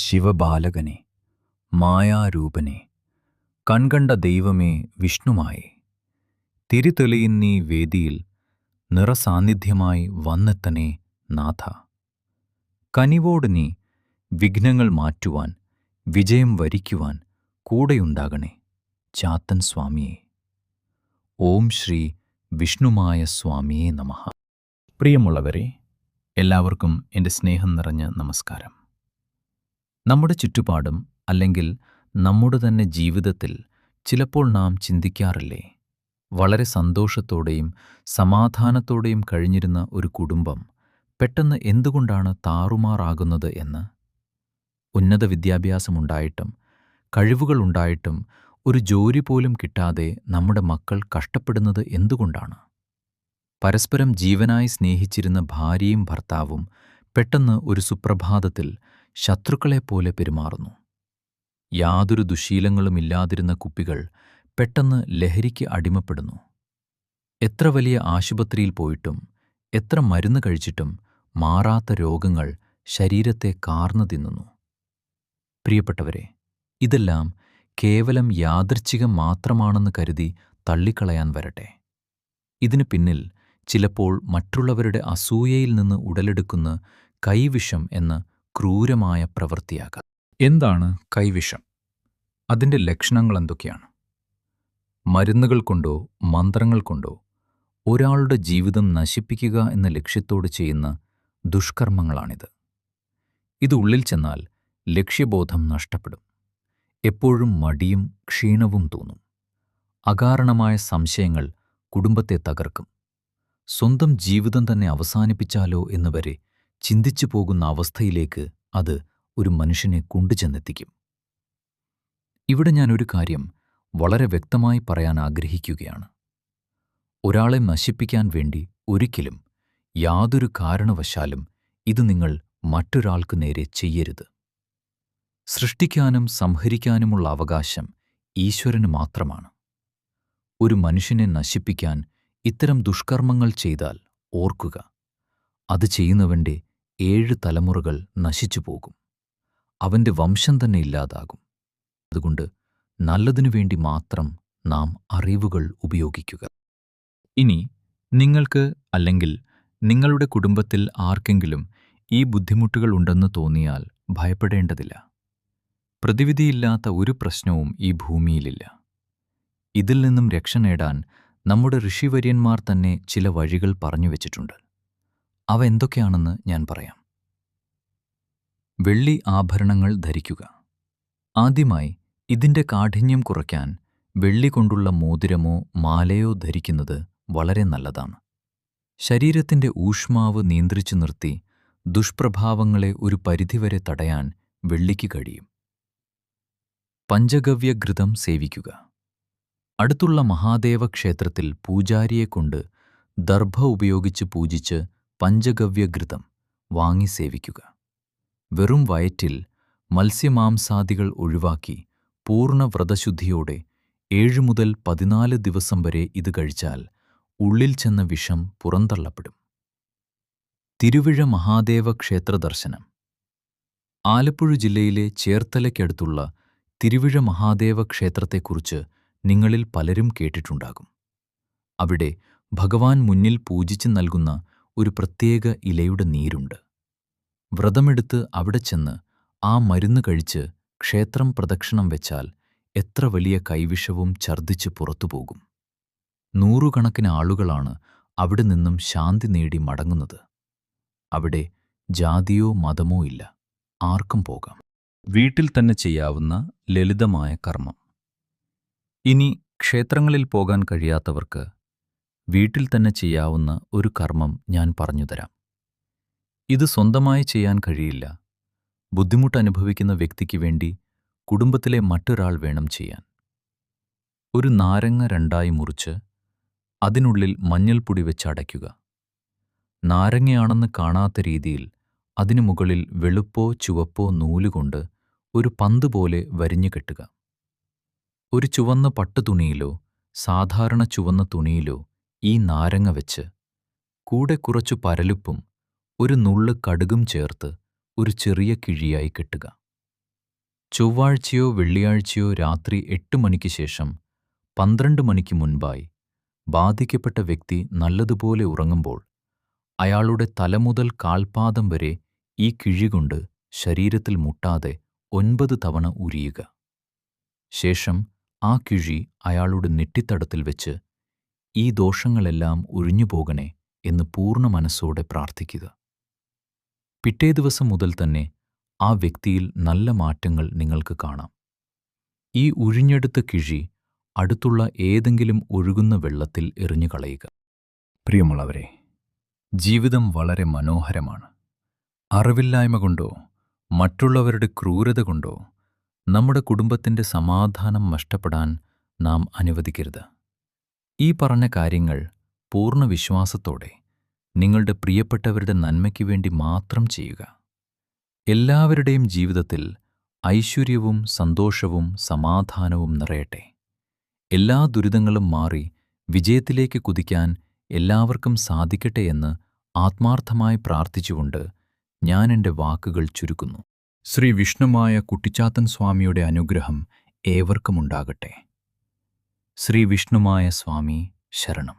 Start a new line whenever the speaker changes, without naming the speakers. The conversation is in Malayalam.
ശിവബാലകനെ, മായാരൂപനെ, കൺകണ്ട ദൈവമേ വിഷ്ണുമായേ, തിരിതെളിയുന്നീ വേദിയിൽ നിറസാന്നിധ്യമായി വന്നെത്തണേ നാഥ. കനിവോട് നീ വിഘ്നങ്ങൾ മാറ്റുവാൻ, വിജയം വരിക്കുവാൻ കൂടെയുണ്ടാകണേ ചാത്തൻ സ്വാമിയേ. ഓം ശ്രീ വിഷ്ണുമായ സ്വാമിയേ നമഃ. പ്രിയമുള്ളവരെ, എല്ലാവർക്കും എൻ്റെ സ്നേഹം നിറഞ്ഞ നമസ്കാരം. നമ്മുടെ ചുറ്റുപാടും അല്ലെങ്കിൽ നമ്മുടെ തന്നെ ജീവിതത്തിൽ ചിലപ്പോൾ നാം ചിന്തിക്കാറില്ലേ, വളരെ സന്തോഷത്തോടെയും സമാധാനത്തോടെയും കഴിഞ്ഞിരുന്ന ഒരു കുടുംബം പെട്ടെന്ന് എന്തുകൊണ്ടാണ് താറുമാറാകുന്നത് എന്ന്? ഉന്നത വിദ്യാഭ്യാസമുണ്ടായിട്ടും കഴിവുകളുണ്ടായിട്ടും ഒരു ജോലി പോലും കിട്ടാതെ നമ്മുടെ മക്കൾ കഷ്ടപ്പെടുന്നത് എന്തുകൊണ്ടാണ്? പരസ്പരം ജീവനായി സ്നേഹിച്ചിരുന്ന ഭാര്യയും ഭർത്താവും പെട്ടെന്ന് ഒരു സുപ്രഭാതത്തിൽ ശത്രുക്കളെപ്പോലെ പെരുമാറുന്നു. യാതൊരു ദുശ്ശീലങ്ങളുമില്ലാതിരുന്ന കുപ്പികൾ പെട്ടെന്ന് ലഹരിക്ക് അടിമപ്പെടുന്നു. എത്ര വലിയ ആശുപത്രിയിൽ പോയിട്ടും എത്ര മരുന്ന് കഴിച്ചിട്ടും മാറാത്ത രോഗങ്ങൾ ശരീരത്തെ കാർന്നു തിന്നുന്നു. പ്രിയപ്പെട്ടവരെ, ഇതെല്ലാം കേവലം യാദൃച്ഛികം മാത്രമാണെന്ന് കരുതി തള്ളിക്കളയാൻ വരട്ടെ. ഇതിനു പിന്നിൽ ചിലപ്പോൾ മറ്റുള്ളവരുടെ അസൂയയിൽ നിന്ന് ഉടലെടുക്കുന്ന കൈവിഷം എന്ന ക്രൂരമായ പ്രവൃത്തിയാകാം. എന്താണ് കൈവിഷം? അതിൻ്റെ ലക്ഷണങ്ങൾ എന്തൊക്കെയാണ്? മരുന്നുകൾ കൊണ്ടോ മന്ത്രങ്ങൾ കൊണ്ടോ ഒരാളുടെ ജീവിതം നശിപ്പിക്കുക എന്ന ലക്ഷ്യത്തോട് ചെയ്യുന്ന ദുഷ്കർമ്മങ്ങളാണിത്. ഇത് ഉള്ളിൽ ചെന്നാൽ ലക്ഷ്യബോധം നഷ്ടപ്പെടും. എപ്പോഴും മടിയും ക്ഷീണവും തോന്നും. അകാരണമായ സംശയങ്ങൾ കുടുംബത്തെ തകർക്കും. സ്വന്തം ജീവിതം തന്നെ അവസാനിപ്പിച്ചാലോ എന്നുവരെ ചിന്തിച്ചു പോകുന്ന അവസ്ഥയിലേക്ക് അത് ഒരു മനുഷ്യനെ കൊണ്ടുചെന്നെത്തിക്കും. ഇവിടെ ഞാനൊരു കാര്യം വളരെ വ്യക്തമായി പറയാൻ ആഗ്രഹിക്കുകയാണ്. ഒരാളെ നശിപ്പിക്കാൻ വേണ്ടി ഒരിക്കലും യാതൊരു കാരണവശാലും ഇത് നിങ്ങൾ മറ്റൊരാൾക്ക് നേരെ ചെയ്യരുത്. സൃഷ്ടിക്കാനും സംഹരിക്കാനുമുള്ള അവകാശം ഈശ്വരന് മാത്രമാണ്. ഒരു മനുഷ്യനെ നശിപ്പിക്കാൻ ഇത്തരം ദുഷ്കർമ്മങ്ങൾ ചെയ്താൽ ഓർക്കുക, അത് ചെയ്യുന്നവൻ്റെ 7 തലമുറകൾ നശിച്ചു പോകും. അവൻ്റെ വംശം തന്നെ ഇല്ലാതാകും. അതുകൊണ്ട് നല്ലതിനു വേണ്ടി മാത്രം നാം അറിവുകൾ ഉപയോഗിക്കുക. ഇനി നിങ്ങൾക്ക് അല്ലെങ്കിൽ നിങ്ങളുടെ കുടുംബത്തിൽ ആർക്കെങ്കിലും ഈ ബുദ്ധിമുട്ടുകൾ ഉണ്ടെന്ന് തോന്നിയാൽ ഭയപ്പെടേണ്ടതില്ല. പ്രതിവിധിയില്ലാത്ത ഒരു പ്രശ്നവും ഈ ഭൂമിയിലില്ല. ഇതിൽ നിന്നും രക്ഷ നേടാൻ നമ്മുടെ ഋഷിവര്യന്മാർ തന്നെ ചില വഴികൾ പറഞ്ഞു വച്ചിട്ടുണ്ട്. അവ എന്തൊക്കെയാണെന്ന് ഞാൻ പറയാം. വെള്ളി ആഭരണങ്ങൾ ധരിക്കുക. ആദ്യമായി ഇതിൻ്റെ കാഠിന്യം കുറയ്ക്കാൻ വെള്ളി കൊണ്ടുള്ള മോതിരമോ മാലയോ ധരിക്കുന്നത് വളരെ നല്ലതാണ്. ശരീരത്തിൻ്റെ ഊഷ്മാവ് നിയന്ത്രിച്ചു നിർത്തി ദുഷ്പ്രഭാവങ്ങളെ ഒരു പരിധിവരെ തടയാൻ വെള്ളിക്ക് കഴിയും. പഞ്ചഗവ്യഘൃതം സേവിക്കുക. അടുത്തുള്ള മഹാദേവ ക്ഷേത്രത്തിൽ പൂജാരിയെക്കൊണ്ട് ദർഭ ഉപയോഗിച്ച് പൂജിച്ച് പഞ്ചഗവ്യഘൃതം വാങ്ങി സേവിക്കുക. വെറും വയറ്റിൽ മത്സ്യമാംസാദികൾ ഒഴിവാക്കി പൂർണ്ണ വ്രതശുദ്ധിയോടെ 7 മുതൽ 14 ദിവസം വരെ ഇത് കഴിച്ചാൽ ഉള്ളിൽ ചെന്ന വിഷം പുറന്തള്ളപ്പെടും. തിരുവിഴ മഹാദേവ ക്ഷേത്ര ദർശനം. ആലപ്പുഴ ജില്ലയിലെ ചേർത്തലയ്ക്കടുത്തുള്ള തിരുവിഴ മഹാദേവ ക്ഷേത്രത്തെക്കുറിച്ച് നിങ്ങളിൽ പലരും കേട്ടിട്ടുണ്ടാകും. അവിടെ ഭഗവാൻ മുന്നിൽ പൂജിച്ച് നൽകുന്ന ഒരു പ്രത്യേക ഇലയുടെ നീരുണ്ട്. വ്രതമെടുത്ത് അവിടെ ചെന്ന് ആ മരുന്ന് കഴിച്ച് ക്ഷേത്രം പ്രദക്ഷിണം വെച്ചാൽ എത്ര വലിയ കൈവിഷവും ഛർദ്ദിച്ച് പുറത്തുപോകും. 100 കണക്കിന് ആളുകളാണ് അവിടെ നിന്നും ശാന്തി നേടി മടങ്ങുന്നത്. അവിടെ ജാതിയോ മതമോ ഇല്ല, ആർക്കും പോകാം. വീട്ടിൽ തന്നെ ചെയ്യാവുന്ന ലളിതമായ കർമ്മം. ഇനി ക്ഷേത്രങ്ങളിൽ പോകാൻ കഴിയാത്തവർക്ക് വീട്ടിൽ തന്നെ ചെയ്യാവുന്ന ഒരു കർമ്മം ഞാൻ പറഞ്ഞുതരാം. ഇത് സ്വന്തമായി ചെയ്യാൻ കഴിയില്ല. ബുദ്ധിമുട്ടനുഭവിക്കുന്ന വ്യക്തിക്ക് വേണ്ടി കുടുംബത്തിലെ മറ്റൊരാൾ വേണം ചെയ്യാൻ. ഒരു നാരങ്ങ 2ആയി മുറിച്ച് അതിനുള്ളിൽ മഞ്ഞൾപ്പൊടി വെച്ച് അടയ്ക്കുക. നാരങ്ങയാണെന്ന് കാണാത്ത രീതിയിൽ അതിനു മുകളിൽ വെളുപ്പോ ചുവപ്പോ നൂലുകൊണ്ട് ഒരു പന്ത് പോലെ വരിഞ്ഞു കെട്ടുക. ഒരു ചുവന്ന പട്ടുതുണിയിലോ സാധാരണ ചുവന്ന തുണിയിലോ ഈ നാരങ്ങ വെച്ച് കൂടെ കുറച്ചു പരലുപ്പും ഒരു നുള്ള് കടുകും ചേർത്ത് ഒരു ചെറിയ കിഴിയായി കെട്ടുക. ചൊവ്വാഴ്ചയോ വെള്ളിയാഴ്ചയോ രാത്രി 8 മണിക്ക് ശേഷം 12 മണിക്ക് മുൻപായി ബാധിക്കപ്പെട്ട വ്യക്തി നല്ലതുപോലെ ഉറങ്ങുമ്പോൾ അയാളുടെ തലമുതൽ കാൽപാദം വരെ ഈ കിഴികൊണ്ട് ശരീരത്തിൽ മുട്ടാതെ 9 തവണ ഉരിയുക. ശേഷം ആ കിഴി അയാളുടെ നെറ്റിത്തടത്തിൽ വെച്ച് ഈ ദോഷങ്ങളെല്ലാം ഒഴിഞ്ഞുപോകണേ എന്ന് പൂർണ്ണ മനസ്സോടെ പ്രാർത്ഥിക്കുക. പിറ്റേ ദിവസം മുതൽ തന്നെ ആ വ്യക്തിയിൽ നല്ല മാറ്റങ്ങൾ നിങ്ങൾക്ക് കാണാം. ഈ ഉഴിഞ്ഞെടുത്ത കിഴി അടുത്തുള്ള ഏതെങ്കിലും ഒഴുകുന്ന വെള്ളത്തിൽ എറിഞ്ഞുകളയുക. പ്രിയമുള്ളവരെ, ജീവിതം വളരെ മനോഹരമാണ്. അറിവില്ലായ്മ കൊണ്ടോ മറ്റുള്ളവരുടെ ക്രൂരത കൊണ്ടോ നമ്മുടെ കുടുംബത്തിൻ്റെ സമാധാനം നഷ്ടപ്പെടാൻ നാം അനുവദിക്കരുത്. ഈ പറഞ്ഞ കാര്യങ്ങൾ പൂർണ്ണ വിശ്വാസത്തോടെ നിങ്ങളുടെ പ്രിയപ്പെട്ടവരുടെ നന്മയ്ക്ക് വേണ്ടി മാത്രം ചെയ്യുക. എല്ലാവരുടെയും ജീവിതത്തിൽ ഐശ്വര്യവും സന്തോഷവും സമാധാനവും നിറയട്ടെ. എല്ലാ ദുരിതങ്ങളും മാറി വിജയത്തിലേക്ക് കുതിക്കാൻ എല്ലാവർക്കും സാധിക്കട്ടെ എന്ന് ആത്മാർത്ഥമായി പ്രാർത്ഥിച്ചുകൊണ്ട് ഞാൻ എൻ്റെ വാക്കുകൾ ചുരുക്കുന്നു. ശ്രീ വിഷ്ണുമായ കുട്ടിച്ചാത്തൻ സ്വാമിയുടെ അനുഗ്രഹം ഏവർക്കുമുണ്ടാകട്ടെ. ശ്രീ വിഷ്ണുമായ സ്വാമി ശരണം.